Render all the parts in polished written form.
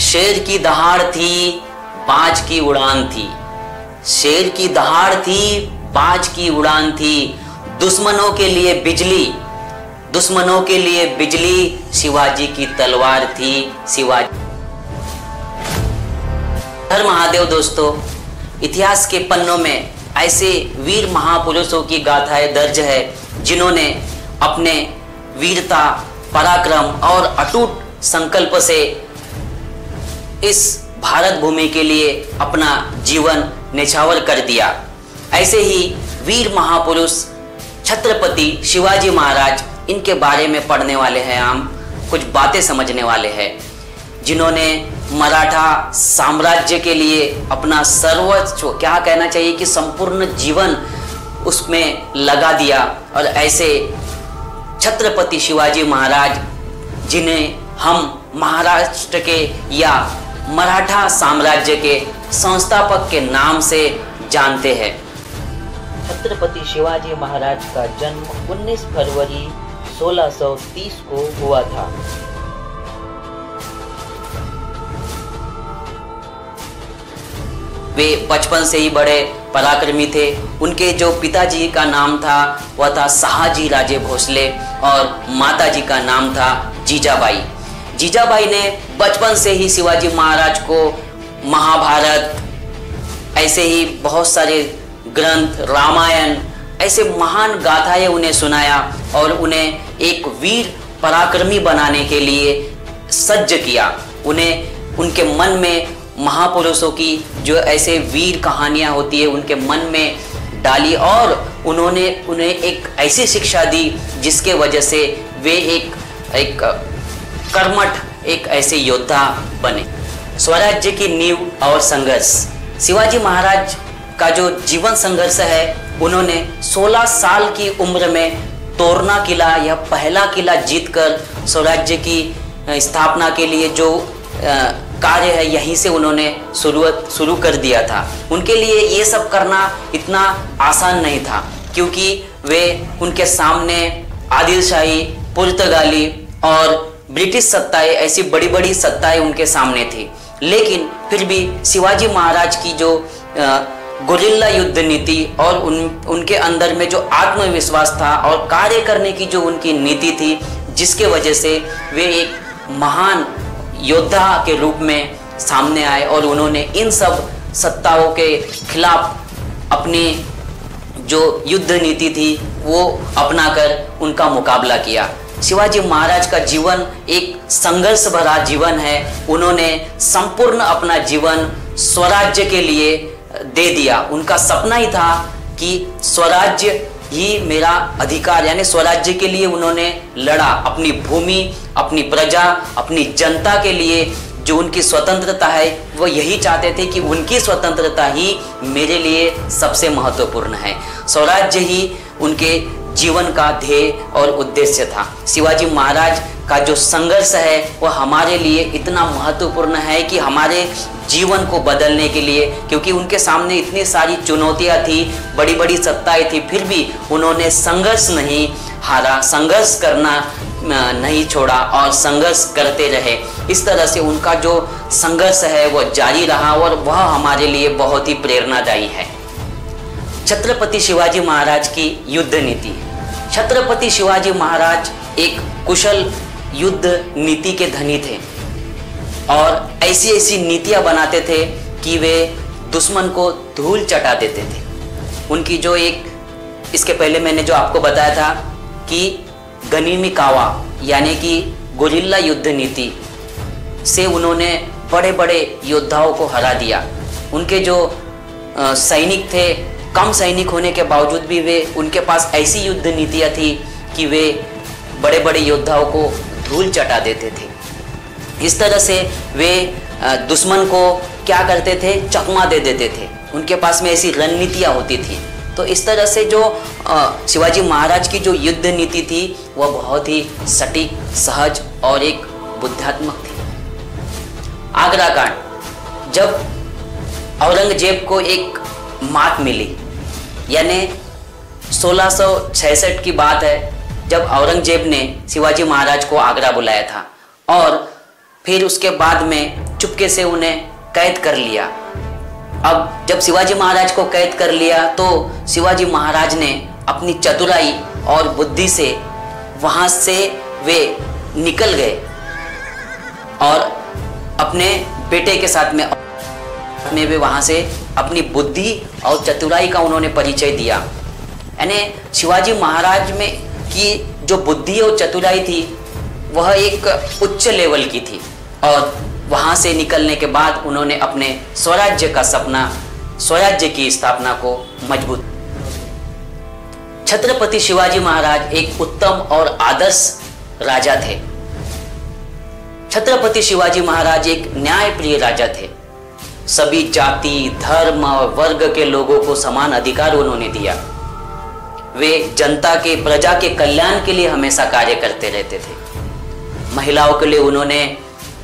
शेर की दहाड़ थी, बाज की उड़ान थी। शेर की दहाड़ थी, बाज की उड़ान थी। दुश्मनों के लिए बिजली, दुश्मनों के लिए बिजली, शिवाजी की तलवार थी। शिवाजी। हर महादेव दोस्तों, इतिहास के पन्नों में ऐसे वीर महापुरुषों की गाथाएं दर्ज है जिन्होंने अपने वीरता, पराक्रम और अटूट संकल्प से इस भारत भूमि के लिए अपना जीवन न्यौछावर कर दिया। ऐसे ही वीर महापुरुष छत्रपति शिवाजी महाराज, इनके बारे में पढ़ने वाले हैं हम, कुछ बातें समझने वाले हैं, जिन्होंने मराठा साम्राज्य के लिए अपना सर्वोच्च, क्या कहना चाहिए कि संपूर्ण जीवन उसमें लगा दिया। और ऐसे छत्रपति शिवाजी महाराज, जिन्हें हम महाराष्ट्र के या मराठा साम्राज्य के संस्थापक के नाम से जानते हैं। छत्रपति शिवाजी महाराज का जन्म 19 फरवरी 1630 को हुआ था। वे बचपन से ही बड़े पराक्रमी थे। उनके जो पिताजी का नाम था वह था शहाजी राजे भोसले और माताजी का नाम था जीजाबाई। जीजाबाई ने बचपन से ही शिवाजी महाराज को महाभारत, ऐसे ही बहुत सारे ग्रंथ, रामायण, ऐसे महान गाथाएं उन्हें सुनाया और उन्हें एक वीर पराक्रमी बनाने के लिए सज्ज किया। उन्हें उनके मन में महापुरुषों की जो ऐसे वीर कहानियां होती है उनके मन में डाली और उन्होंने उन्हें एक ऐसी शिक्षा दी जिसके वजह से वे एक कर्मठ, एक ऐसे योद्धा बने। स्वराज्य की नींव और संघर्ष। शिवाजी महाराज का जो जीवन संघर्ष है, उन्होंने 16 साल की उम्र में तोरना किला या पहला किला जीतकर स्वराज्य की स्थापना के लिए जो कार्य है यहीं से उन्होंने शुरू कर दिया था। उनके लिए ये सब करना इतना आसान नहीं था, क्योंकि वे उनके सामने आदिलशाही, पुर्तगाली और ब्रिटिश सत्ताएं, ऐसी बड़ी बड़ी सत्ताएं उनके सामने थी। लेकिन फिर भी शिवाजी महाराज की जो गुरिल्ला युद्ध नीति और उनके अंदर में जो आत्मविश्वास था और कार्य करने की जो उनकी नीति थी, जिसके वजह से वे एक महान योद्धा के रूप में सामने आए और उन्होंने इन सब सत्ताओं के खिलाफ अपनी जो युद्ध नीति थी वो अपनाकर उनका मुकाबला किया। शिवाजी महाराज का जीवन एक संघर्ष भरा जीवन है। उन्होंने संपूर्ण अपना जीवन स्वराज्य के लिए दे दिया। उनका सपना ही था कि स्वराज्य ही मेरा अधिकार, यानी स्वराज्य के लिए उन्होंने लड़ा। अपनी भूमि, अपनी प्रजा, अपनी जनता के लिए जो उनकी स्वतंत्रता है, वो यही चाहते थे कि उनकी स्वतंत्रता ही मेरे लिए सबसे महत्वपूर्ण है। स्वराज्य ही उनके जीवन का ध्येय और उद्देश्य था। शिवाजी महाराज का जो संघर्ष है वह हमारे लिए इतना महत्वपूर्ण है कि हमारे जीवन को बदलने के लिए, क्योंकि उनके सामने इतनी सारी चुनौतियां थी, बड़ी बड़ी सत्ताएं थी, फिर भी उन्होंने संघर्ष नहीं हारा, संघर्ष करना नहीं छोड़ा और संघर्ष करते रहे। इस तरह से उनका जो संघर्ष है वह जारी रहा और वह हमारे लिए बहुत ही प्रेरणादायी है। छत्रपति शिवाजी महाराज की युद्ध नीति। छत्रपति शिवाजी महाराज एक कुशल युद्ध नीति के धनी थे और ऐसी ऐसी नीतियां बनाते थे कि वे दुश्मन को धूल चटा देते थे। उनकी जो एक, इसके पहले मैंने जो आपको बताया था कि गनीमी कावा यानी कि गुरिल्ला युद्ध नीति से उन्होंने बड़े बड़े योद्धाओं को हरा दिया। उनके जो सैनिक थे, कम सैनिक होने के बावजूद भी वे, उनके पास ऐसी युद्ध नीतियाँ थी कि वे बड़े बड़े योद्धाओं को धूल चटा देते थे। इस तरह से वे दुश्मन को क्या करते थे, चकमा दे देते थे। उनके पास में ऐसी रणनीतियाँ होती थी। तो इस तरह से जो शिवाजी महाराज की जो युद्ध नीति थी वह बहुत ही सटीक, सहज और एक बुद्धात्मक थी। आगरा कांड। जब औरंगजेब को एक मात मिली, यानी 1666 की बात है, जब औरंगजेब ने शिवाजी महाराज को आगरा बुलाया था और फिर उसके बाद में चुपके से उन्हें कैद कर लिया। अब जब शिवाजी महाराज को कैद कर लिया तो शिवाजी महाराज ने अपनी चतुराई और बुद्धि से वहां से वे निकल गए और अपने बेटे के साथ में वे वहां से अपनी बुद्धि और चतुराई का उन्होंने परिचय दिया। यानी शिवाजी महाराज में की जो बुद्धि और चतुराई थी वह एक उच्च लेवल की थी और वहां से निकलने के बाद उन्होंने अपने स्वराज्य का सपना, स्वराज्य की स्थापना को मजबूत। छत्रपति शिवाजी महाराज एक उत्तम और आदर्श राजा थे। छत्रपति शिवाजी महाराज एक न्यायप्रिय राजा थे। सभी जाति, धर्म और वर्ग के लोगों को समान अधिकार उन्होंने दिया। वे जनता के, प्रजा के कल्याण के लिए हमेशा कार्य करते रहते थे। महिलाओं के लिए उन्होंने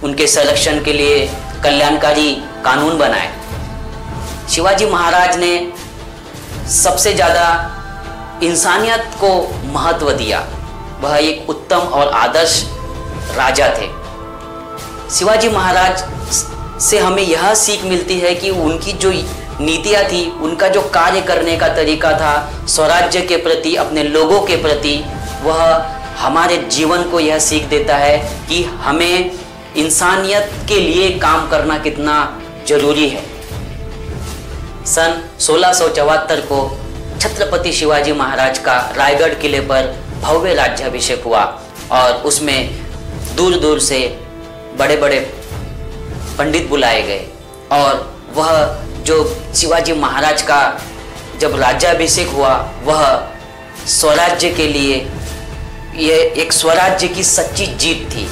उनके संरक्षण के लिए कल्याणकारी कानून बनाए। शिवाजी महाराज ने सबसे ज़्यादा इंसानियत को महत्व दिया। वह एक उत्तम और आदर्श राजा थे। शिवाजी महाराज से हमें यह सीख मिलती है कि उनकी जो नीतियाँ थी, उनका जो कार्य करने का तरीका था स्वराज्य के प्रति, अपने लोगों के प्रति, वह हमारे जीवन को यह सीख देता है कि हमें इंसानियत के लिए काम करना कितना जरूरी है। सन 1674 को छत्रपति शिवाजी महाराज का रायगढ़ किले पर भव्य राज्याभिषेक हुआ और उसमें दूर दूर से बड़े बड़े पंडित बुलाए गए और वह जो शिवाजी महाराज का जब राज्याभिषेक हुआ वह स्वराज्य के लिए यह एक स्वराज्य की सच्ची जीत थी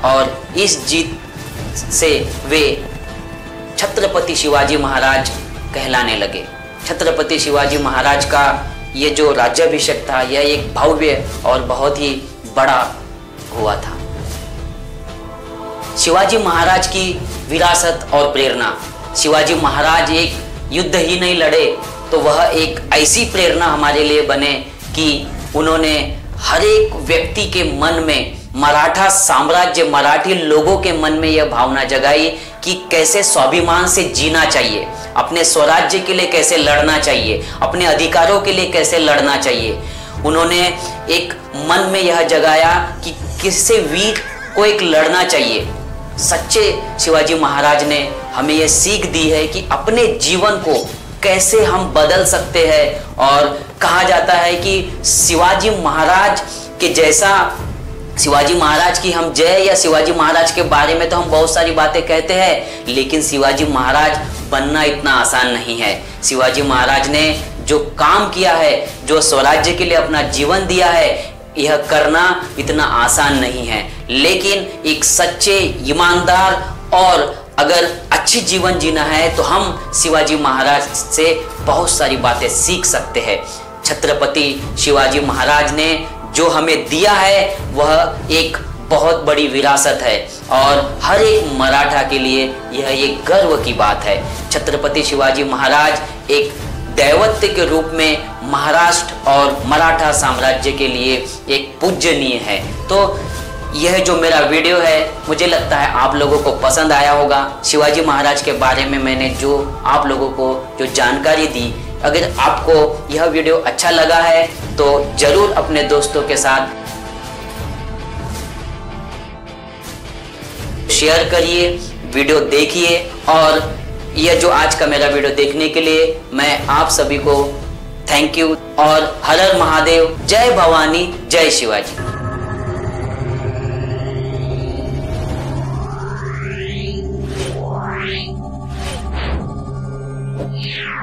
और इस जीत से वे छत्रपति शिवाजी महाराज कहलाने लगे। छत्रपति शिवाजी महाराज का ये जो राज्याभिषेक था यह एक भव्य और बहुत ही बड़ा हुआ था। शिवाजी महाराज की विरासत और प्रेरणा। शिवाजी महाराज एक युद्ध ही नहीं लड़े तो वह एक ऐसी प्रेरणा हमारे लिए बने कि उन्होंने हर एक व्यक्ति के मन में, मराठा साम्राज्य, मराठी लोगों के मन में यह भावना जगाई कि कैसे स्वाभिमान से जीना चाहिए, अपने स्वराज्य के लिए कैसे लड़ना चाहिए, अपने अधिकारों के लिए कैसे लड़ना चाहिए। उन्होंने एक मन में यह जगाया कि किससे वीर को एक लड़ना चाहिए। सच्चे शिवाजी महाराज ने हमें यह सीख दी है कि अपने जीवन को कैसे हम बदल सकते हैं और कहा जाता है कि शिवाजी महाराज के जैसा, शिवाजी महाराज की हम जय या शिवाजी महाराज के बारे में तो हम बहुत सारी बातें कहते हैं, लेकिन शिवाजी महाराज बनना इतना आसान नहीं है। शिवाजी महाराज ने जो काम किया है, जो स्वराज्य के लिए अपना जीवन दिया है, यह करना इतना आसान नहीं है। लेकिन एक सच्चे, ईमानदार और अगर अच्छी जीवन जीना है तो हम शिवाजी महाराज से बहुत सारी बातें सीख सकते हैं। छत्रपति शिवाजी महाराज ने जो हमें दिया है वह एक बहुत बड़ी विरासत है और हर एक मराठा के लिए यह एक गर्व की बात है। छत्रपति शिवाजी महाराज एक दैवत्य के रूप में महाराष्ट्र और मराठा साम्राज्य के लिए एक पूजनीय है। तो यह जो मेरा वीडियो है मुझे लगता है आप लोगों को पसंद आया होगा। शिवाजी महाराज के बारे में मैंने जो आप लोगों को जो जानकारी दी, अगर आपको यह वीडियो अच्छा लगा है तो जरूर अपने दोस्तों के साथ शेयर करिए, वीडियो देखिए और यह जो आज का मेरा वीडियो देखने के लिए मैं आप सभी को थैंक यू और हर हर महादेव, जय भवानी, जय शिवाजी। Yeah.